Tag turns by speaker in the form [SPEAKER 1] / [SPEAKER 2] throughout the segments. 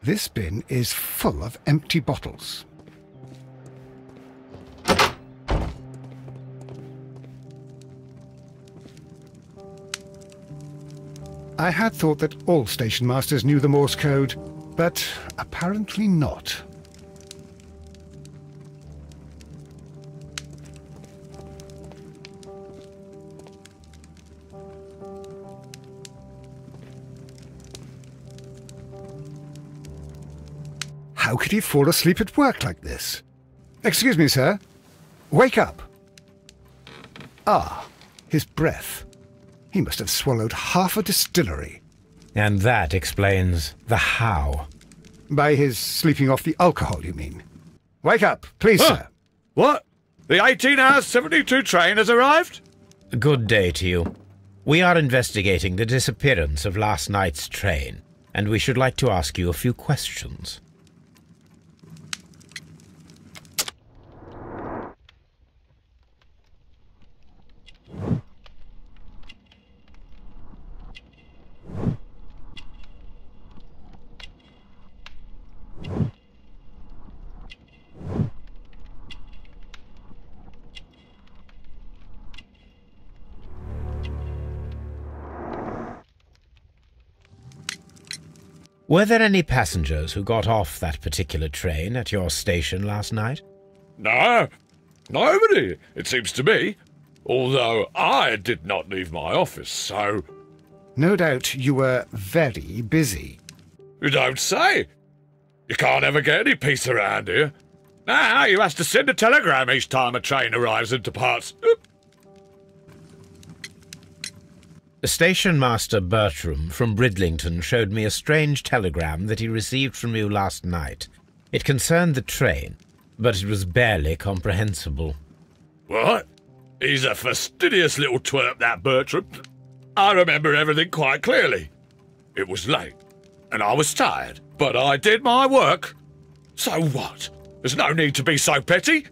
[SPEAKER 1] This bin is full of empty bottles. I had thought that all station masters knew the Morse code, but apparently not. How could he fall asleep at work like this? Excuse me, sir. Wake up. Ah, his breath. He must have swallowed half a distillery.
[SPEAKER 2] And that explains the how.
[SPEAKER 1] By his sleeping off the alcohol, you mean? Wake up, please, sir.
[SPEAKER 3] What? The 18 hours 72 train has arrived?
[SPEAKER 2] Good day to you. We are investigating the disappearance of last night's train, and we should like to ask you a few questions. Were there any passengers who got off that particular train at your station last night?
[SPEAKER 3] No, nobody, it seems to me. Although I did not leave my office, so...
[SPEAKER 1] No doubt you were very busy.
[SPEAKER 3] You don't say. You can't ever get any peace around here. Now you have to send a telegram each time a train arrives and departs.
[SPEAKER 2] Station Master Bertram from Bridlington showed me a strange telegram that he received from you last night. It concerned the train, but it was barely comprehensible.
[SPEAKER 3] What? He's a fastidious little twerp, that Bertram. I remember everything quite clearly. It was late, and I was tired, but I did my work. So what? There's no need to be so petty.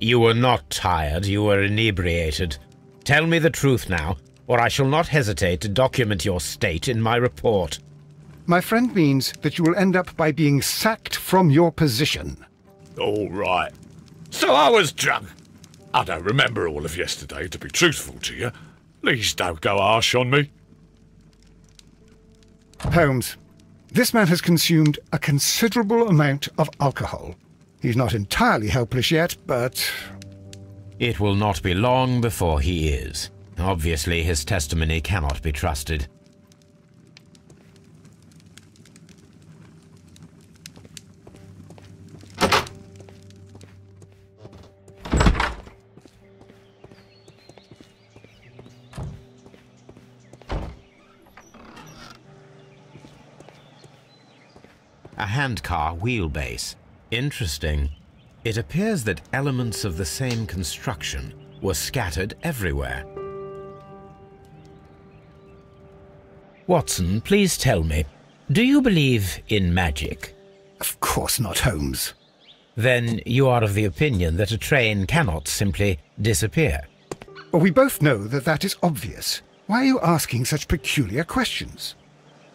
[SPEAKER 2] You were not tired, you were inebriated. Tell me the truth now, or I shall not hesitate to document your state in my report.
[SPEAKER 1] My friend means that you will end up by being sacked from your position.
[SPEAKER 3] All right. So I was drunk. I don't remember all of yesterday, to be truthful to you. Please don't go harsh on me.
[SPEAKER 1] Holmes, this man has consumed a considerable amount of alcohol. He's not entirely helpless yet, but...
[SPEAKER 2] It will not be long before he is. Obviously, his testimony cannot be trusted. A handcar wheelbase. Interesting. It appears that elements of the same construction were scattered everywhere. Watson, please tell me, do you believe in magic?
[SPEAKER 1] Of course not, Holmes.
[SPEAKER 2] Then you are of the opinion that a train cannot simply disappear.
[SPEAKER 1] Well, we both know that that is obvious. Why are you asking such peculiar questions?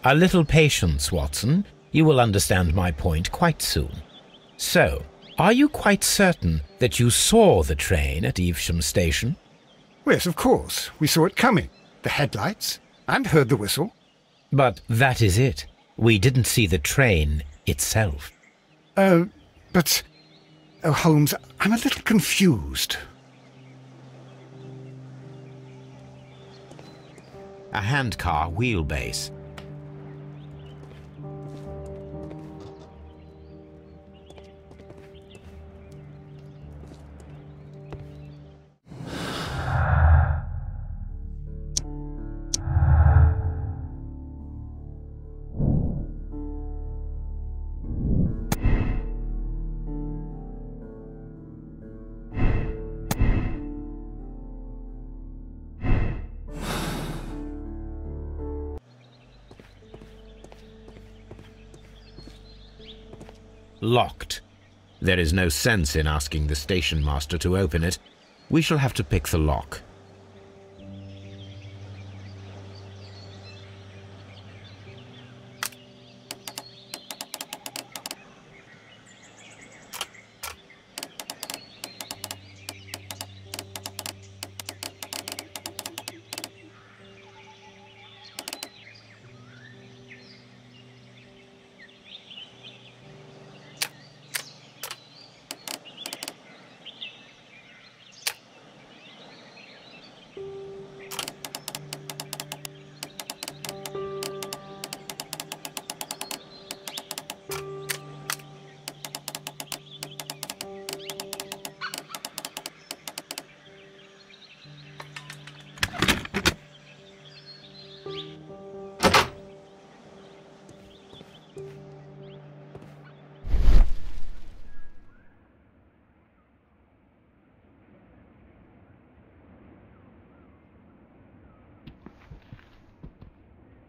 [SPEAKER 2] A little patience, Watson. You will understand my point quite soon. So, are you quite certain that you saw the train at Evesham Station?
[SPEAKER 1] Yes, of course. We saw it coming. The headlights, and heard the whistle.
[SPEAKER 2] But that is it. We didn't see the train itself.
[SPEAKER 1] But... Oh, Holmes, I'm a little confused.
[SPEAKER 2] A handcar wheelbase. Locked. There is no sense in asking the station master to open it. We shall have to pick the lock.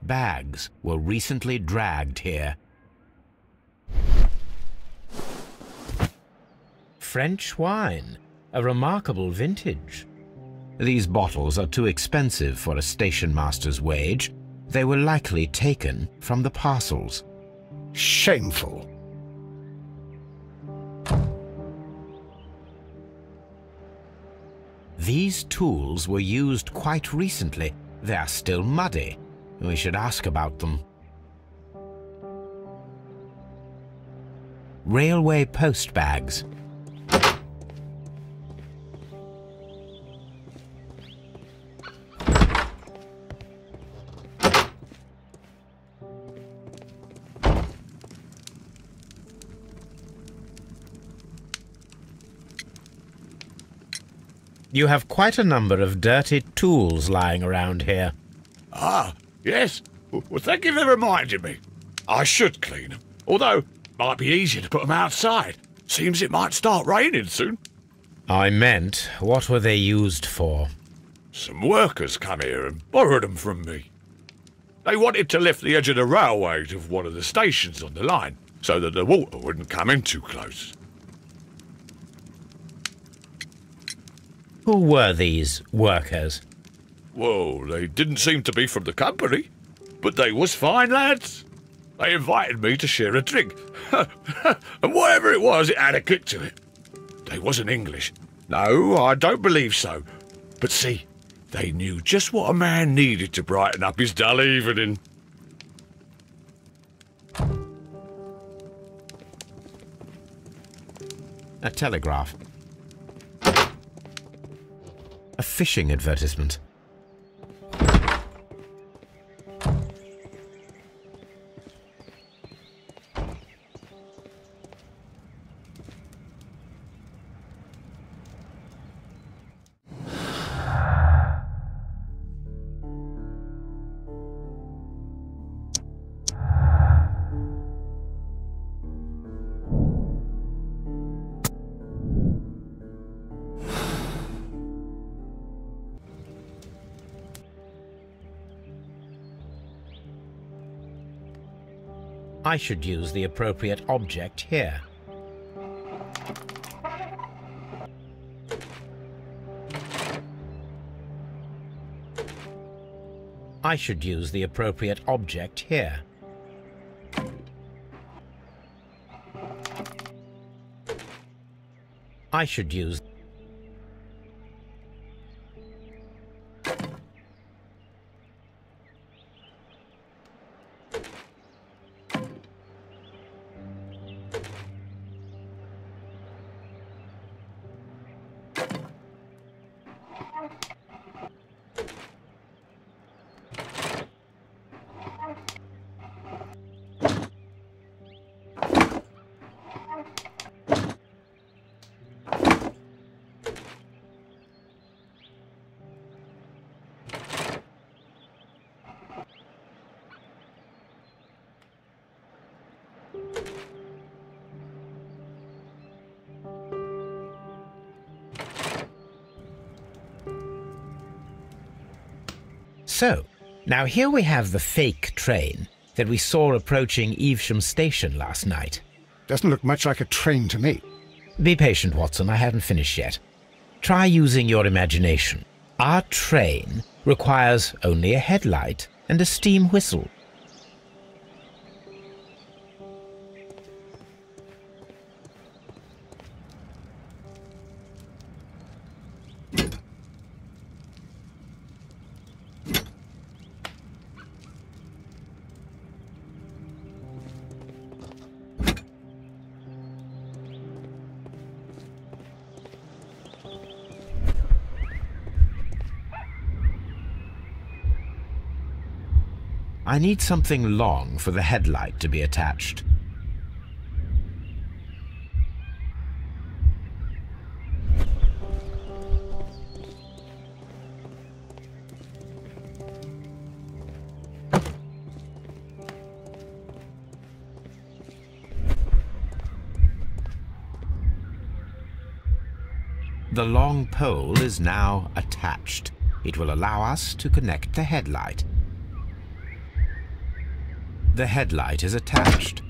[SPEAKER 2] Bags were recently dragged here. French wine, a remarkable vintage. These bottles are too expensive for a station master's wage. They were likely taken from the parcels.
[SPEAKER 1] Shameful.
[SPEAKER 2] These tools were used quite recently. They are still muddy. We should ask about them. Railway post bags. You have quite a number of dirty tools lying around here.
[SPEAKER 3] Ah, yes. Well, thank you for reminding me. I should clean them. Although, it might be easier to put them outside. Seems it might start raining soon.
[SPEAKER 2] I meant, what were they used for?
[SPEAKER 3] Some workers come here and borrowed them from me. They wanted to lift the edge of the railway to one of the stations on the line, so that the water wouldn't come in too close.
[SPEAKER 2] Who were these workers?
[SPEAKER 3] Well, they didn't seem to be from the company, but they was fine lads. They invited me to share a drink, and whatever it was, it had a kick to it. They wasn't English. No, I don't believe so. But see, they knew just what a man needed to brighten up his dull evening.
[SPEAKER 2] A telegraph. A fishing advertisement. I should use the appropriate object here. I should use the appropriate object here. I should use... So, now here we have the fake train that we saw approaching Evesham Station last night.
[SPEAKER 1] Doesn't look much like a train to me.
[SPEAKER 2] Be patient, Watson, I haven't finished yet. Try using your imagination. Our train requires only a headlight and a steam whistle. I need something long for the headlight to be attached. The long pole is now attached. It will allow us to connect the headlight. The headlight is attached.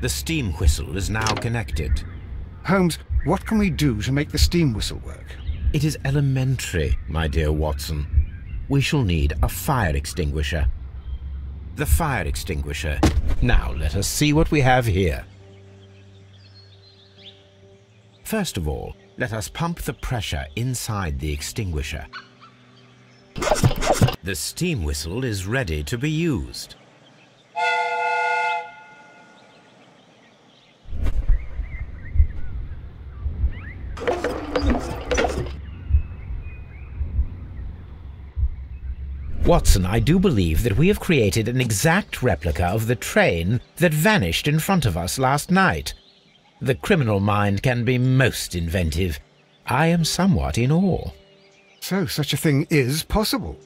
[SPEAKER 2] The steam whistle is now connected.
[SPEAKER 1] Holmes, what can we do to make the steam whistle work?
[SPEAKER 2] It is elementary, my dear Watson. We shall need a fire extinguisher. The fire extinguisher. Now let us see what we have here. First of all, let us pump the pressure inside the extinguisher. The steam whistle is ready to be used. Watson, I do believe that we have created an exact replica of the train that vanished in front of us last night. The criminal mind can be most inventive. I am somewhat in awe.
[SPEAKER 1] So such a thing is possible.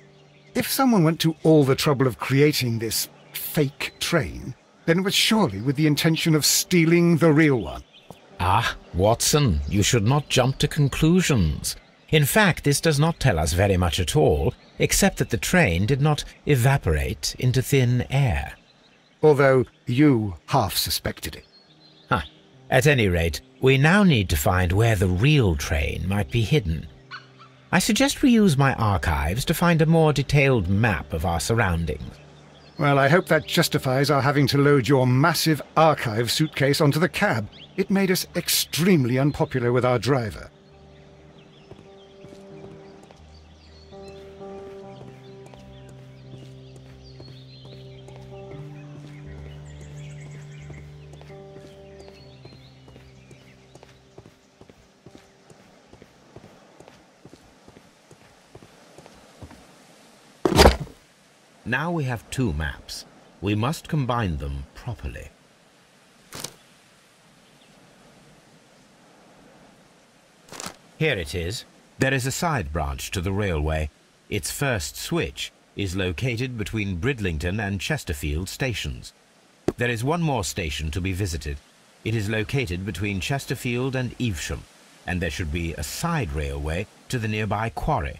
[SPEAKER 1] If someone went to all the trouble of creating this fake train, then it was surely with the intention of stealing the real one.
[SPEAKER 2] Ah, Watson, you should not jump to conclusions. In fact, this does not tell us very much at all, except that the train did not evaporate into thin air.
[SPEAKER 1] Although you half suspected it.
[SPEAKER 2] At any rate, we now need to find where the real train might be hidden. I suggest we use my archives to find a more detailed map of our surroundings.
[SPEAKER 1] Well, I hope that justifies our having to load your massive archive suitcase onto the cab. It made us extremely unpopular with our driver.
[SPEAKER 2] Now we have two maps. We must combine them properly. Here it is. There is a side branch to the railway. Its first switch is located between Bridlington and Chesterfield stations. There is one more station to be visited. It is located between Chesterfield and Evesham, and there should be a side railway to the nearby quarry.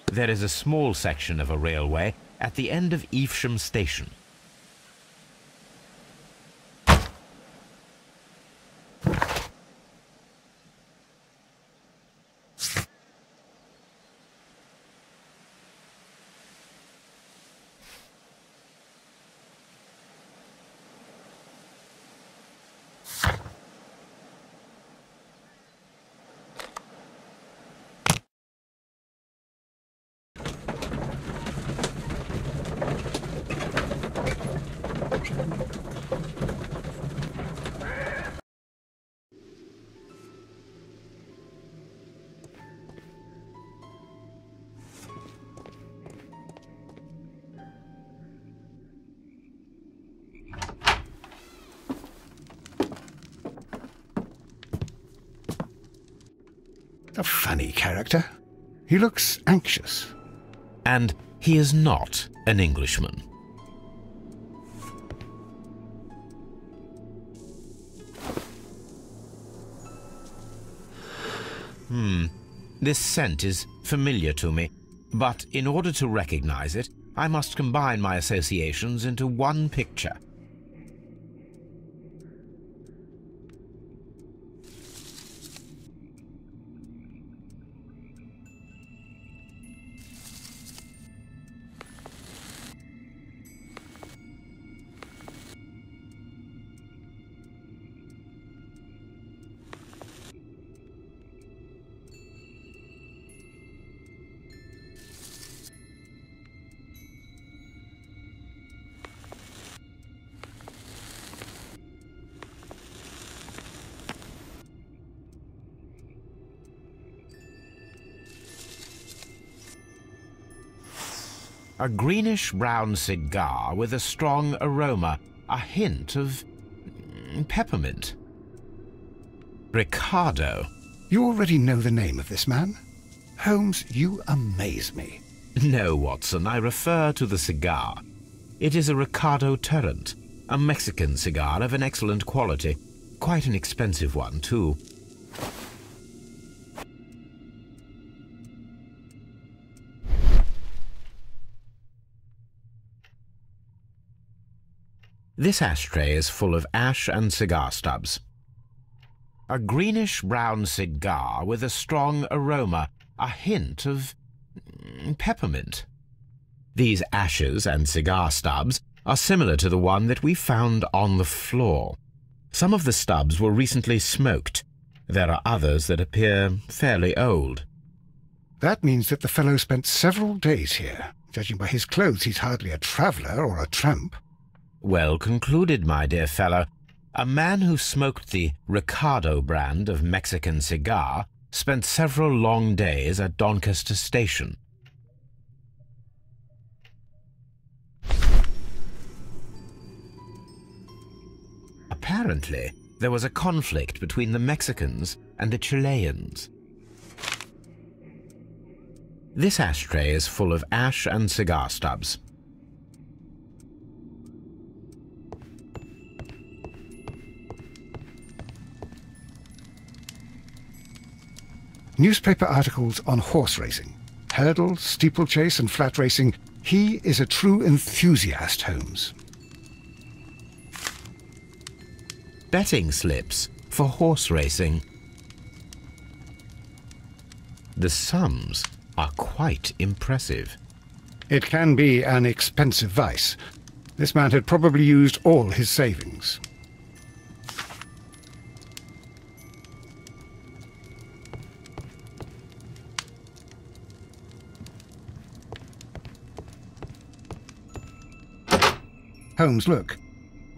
[SPEAKER 2] There is a small section of a railway at the end of Evesham station.
[SPEAKER 1] A funny character. He looks anxious.
[SPEAKER 2] And he is not an Englishman. This scent is familiar to me, but in order to recognize it, I must combine my associations into one picture. A greenish-brown cigar with a strong aroma, a hint of peppermint. Ricardo.
[SPEAKER 1] You already know the name of this man? Holmes, you amaze me.
[SPEAKER 2] No, Watson, I refer to the cigar. It is a Ricardo Turrent, a Mexican cigar of an excellent quality. Quite an expensive one, too. This ashtray is full of ash and cigar stubs. A greenish-brown cigar with a strong aroma, a hint of peppermint. These ashes and cigar stubs are similar to the one that we found on the floor. Some of the stubs were recently smoked. There are others that appear fairly old.
[SPEAKER 1] That means that the fellow spent several days here. Judging by his clothes, he's hardly a traveller or a tramp.
[SPEAKER 2] Well concluded, my dear fellow. A man who smoked the Ricardo brand of Mexican cigar spent several long days at Doncaster Station. Apparently, there was a conflict between the Mexicans and the Chileans. This ashtray is full of ash and cigar stubs.
[SPEAKER 1] Newspaper articles on horse racing, hurdle, steeplechase and flat racing. He is a true enthusiast, Holmes.
[SPEAKER 2] Betting slips for horse racing. The sums are quite impressive.
[SPEAKER 1] It can be an expensive vice. This man had probably used all his savings. Holmes, look.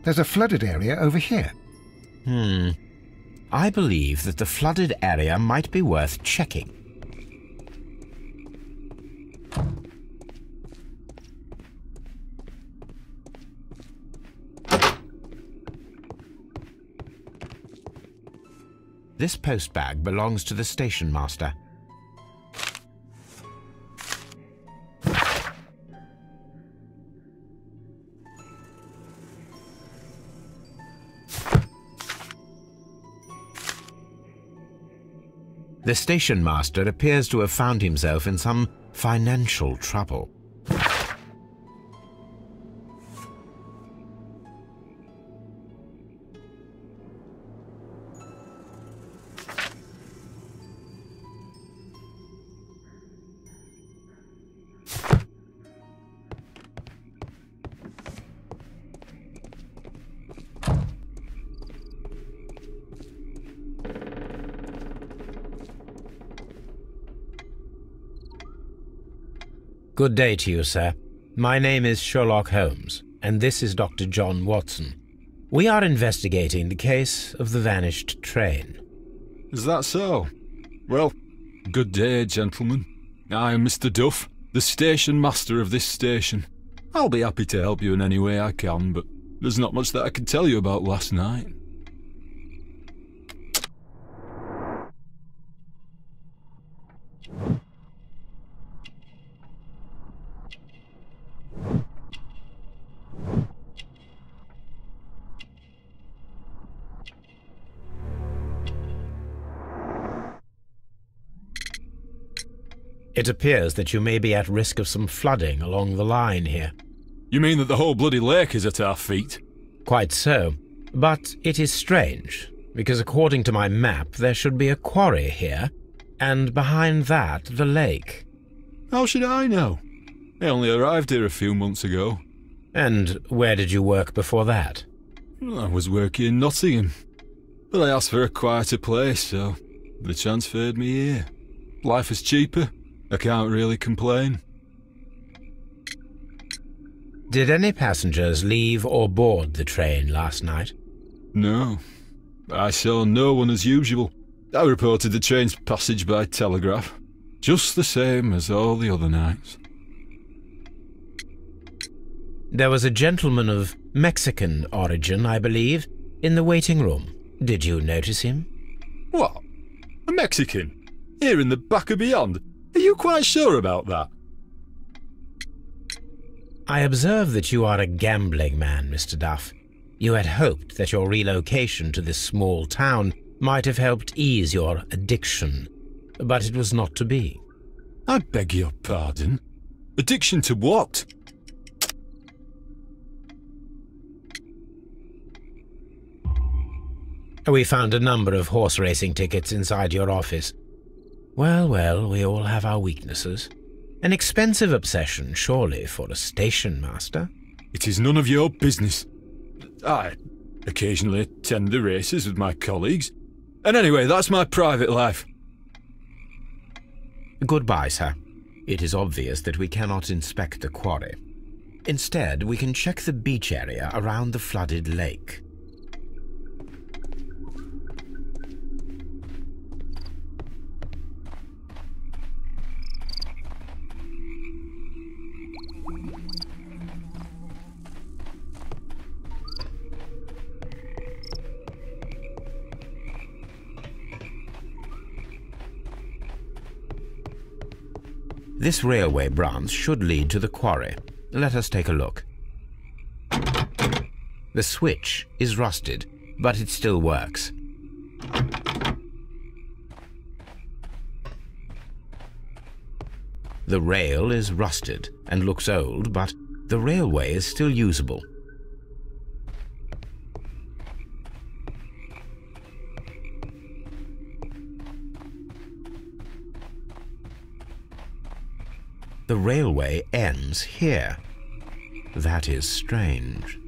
[SPEAKER 1] There's a flooded area over here.
[SPEAKER 2] I believe that the flooded area might be worth checking. This postbag belongs to the station master. The station master appears to have found himself in some financial trouble. Good day to you, sir. My name is Sherlock Holmes, and this is Dr. John Watson. We are investigating the case of the vanished train.
[SPEAKER 4] Is that so? Well, good day, gentlemen. I am Mr. Duff, the station master of this station. I'll be happy to help you in any way I can, but there's not much that I can tell you about last night.
[SPEAKER 2] It appears that you may be at risk of some flooding along the line here.
[SPEAKER 4] You mean that the whole bloody lake is at our feet?
[SPEAKER 2] Quite so. But it is strange, because according to my map there should be a quarry here, and behind that the lake.
[SPEAKER 4] How should I know? I only arrived here a few months ago.
[SPEAKER 2] And where did you work before that?
[SPEAKER 4] I was working in Nottingham, but I asked for a quieter place, so they transferred me here. Life is cheaper. I can't really complain.
[SPEAKER 2] Did any passengers leave or board the train last night?
[SPEAKER 4] No. I saw no one as usual. I reported the train's passage by telegraph, just the same as all the other nights.
[SPEAKER 2] There was a gentleman of Mexican origin, I believe, in the waiting room. Did you notice him?
[SPEAKER 4] What? A Mexican? Here in the back of beyond? Are you quite sure about that?
[SPEAKER 2] I observe that you are a gambling man, Mr. Duff. You had hoped that your relocation to this small town might have helped ease your addiction, but it was not to be.
[SPEAKER 4] I beg your pardon? Addiction to what?
[SPEAKER 2] We found a number of horse racing tickets inside your office. Well, well, we all have our weaknesses. An expensive obsession, surely, for a station master.
[SPEAKER 4] It is none of your business. I occasionally attend the races with my colleagues. And anyway, that's my private life.
[SPEAKER 2] Goodbye, sir. It is obvious that we cannot inspect the quarry. Instead, we can check the beach area around the flooded lake. This railway branch should lead to the quarry. Let us take a look. The switch is rusted, but it still works. The rail is rusted and looks old, but the railway is still usable. The railway ends here. That is strange.